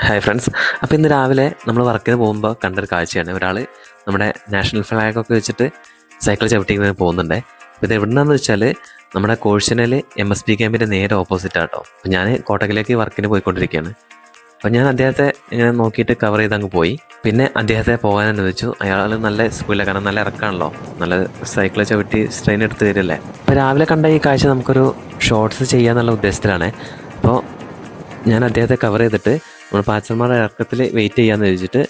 Hi friends. അപ്പോൾ ഇന്ന് രാവിലെ നമ്മൾ വർക്കിന് പോകുമ്പോൾ കണ്ടൊരു കാഴ്ചയാണ്. ഒരാൾ നമ്മുടെ നാഷണൽ ഫ്ലാഗൊക്കെ വെച്ചിട്ട് സൈക്കിൾ ചവിട്ടിങ്ങനെ പോകുന്നുണ്ട്. അപ്പോൾ ഇത് എവിടുന്നാന്ന് വെച്ചാൽ നമ്മുടെ കോഴ്സിനൽ MSP ക്യാമ്പിൻ്റെ നേരെ ഓപ്പോസിറ്റാട്ടോ. അപ്പോൾ ഞാൻ കോട്ടക്കിലേക്ക് വർക്കിന് പോയിക്കൊണ്ടിരിക്കുകയാണ്. അപ്പോൾ ഞാൻ അദ്ദേഹത്തെ ഇങ്ങനെ നോക്കിയിട്ട് കവർ ചെയ്ത് അങ്ങ് പോയി. പിന്നെ അദ്ദേഹത്തെ പോകാൻ അനുവദിച്ചു. അയാൾ നല്ല സ്പീഡിലാണ്, കാരണം നല്ല ഇറക്കാണല്ലോ, നല്ല സൈക്കിൾ ചവിട്ടി സ്ട്രെയിൻ എടുത്ത് തരില്ലേ. അപ്പോൾ രാവിലെ കണ്ട ഈ കാഴ്ച നമുക്കൊരു ഷോർട്സ് ചെയ്യാന്നുള്ള ഉദ്ദേശത്തിലാണ്. അപ്പോൾ ഞാൻ അദ്ദേഹത്തെ കവർ ചെയ്തിട്ട് നമ്മൾ പാച്ചന്മാരുടെ ഇറക്കത്തിൽ വെയിറ്റ് ചെയ്യാമെന്ന് വെച്ചിട്ട്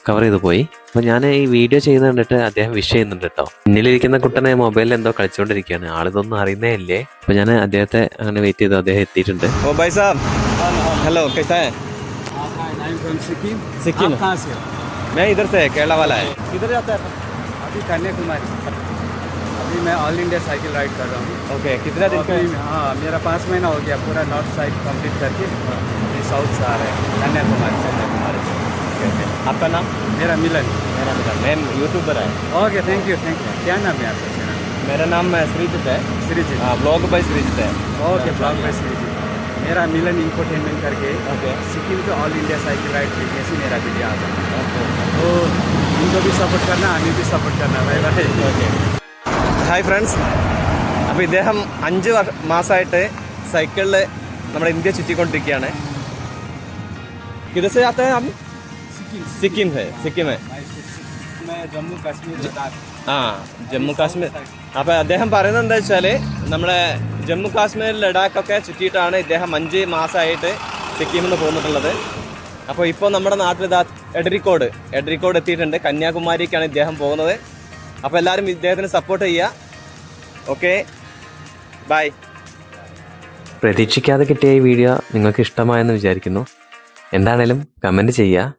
കവർ ചെയ്ത് പോയി. അപ്പോൾ ഞാൻ ഈ വീഡിയോ ചെയ്യുന്നത് കണ്ടിട്ട് അദ്ദേഹം വിഷ് ചെയ്യുന്നുണ്ട് കേട്ടോ. പിന്നിലിരിക്കുന്ന കുട്ടനെ മൊബൈലിൽ എന്തോ കളിച്ചുകൊണ്ടിരിക്കുകയാണ്. ആളിതൊന്നും അറിയുന്നേ ഇല്ലേ. അപ്പോൾ ഞാൻ അദ്ദേഹത്തെ അങ്ങനെ വെയിറ്റ് ചെയ്തു. അദ്ദേഹം എത്തിയിട്ടുണ്ട്. ओ भाई साहब हेलो कैसा है सिक्किम मैं इधर से केरला वाला है किधर जाता है? अभी कन्याकुमारी। अभी मैं ऑल इंडिया साइकिल राइड कर रहा हूँ। ओके कितना दिन का हाँ, मेरा 5 महीना हो गया पूरा नॉर्थ साइड कंप्लीट करके ये साउथ से आ रहे हैं कन्याकुमारी। ओके आपका नाम मेरा मिलन। मैं यूट्यूबर है ओके थैंक यू क्या नाम है आपका? मेरा नाम श्रीजित है श्रीजीत। हाँ ब्लॉग बाय श्रीजित है ओके ब्लॉग बाय श्रीजीत। मेरा मिलन इंफोटेनमेंट करके ओके सिक्किम के all India cycle ride fitness ही मेरा वीडियो आता है। तो इनको भी सपोर्ट करना, हमें भी सपोर्ट करना। Bye bye. Okay hi friends. അപ്പോൾ ഇദ്ദേഹം 5 മാസമായിട്ട് സൈക്കിളിൽ നമ്മുടെ ഇന്ത്യ ചുറ്റിക്കൊണ്ടിരിക്കുകയാണ്. കിതസെ ആത്ത സിക്കിം है मैं जम्मू कश्मीर लद्दाख। ആ ജമ്മു കാശ്മീർ. അപ്പോൾ അദ്ദേഹം പറയുന്നത് എന്താ വെച്ചാൽ നമ്മുടെ ജമ്മു കാശ്മീർ ലഡാക്കൊക്കെ ചുറ്റിയിട്ടാണ് ഇദ്ദേഹം 5 മാസമായിട്ട് സിക്കിമിൽ നിന്ന് പോന്നിട്ടുള്ളത്. അപ്പോൾ ഇപ്പോൾ നമ്മുടെ നാട്ടിൽ എഡ്രിക്കോട് എത്തിയിട്ടുണ്ട്. കന്യാകുമാരിക്കാണ് ഇദ്ദേഹം പോകുന്നത്. അപ്പോൾ എല്ലാവരും ഇദ്ദേഹത്തിന് സപ്പോർട്ട് ചെയ്യുക. Okay bye. പ്രതീക്ഷിക്കാതെ കിട്ടിയ ഈ വീഡിയോ നിങ്ങൾക്ക് ഇഷ്ടമായെന്ന് വിചാരിക്കുന്നു. എന്താണേലും കമൻറ്റ് ചെയ്യുക.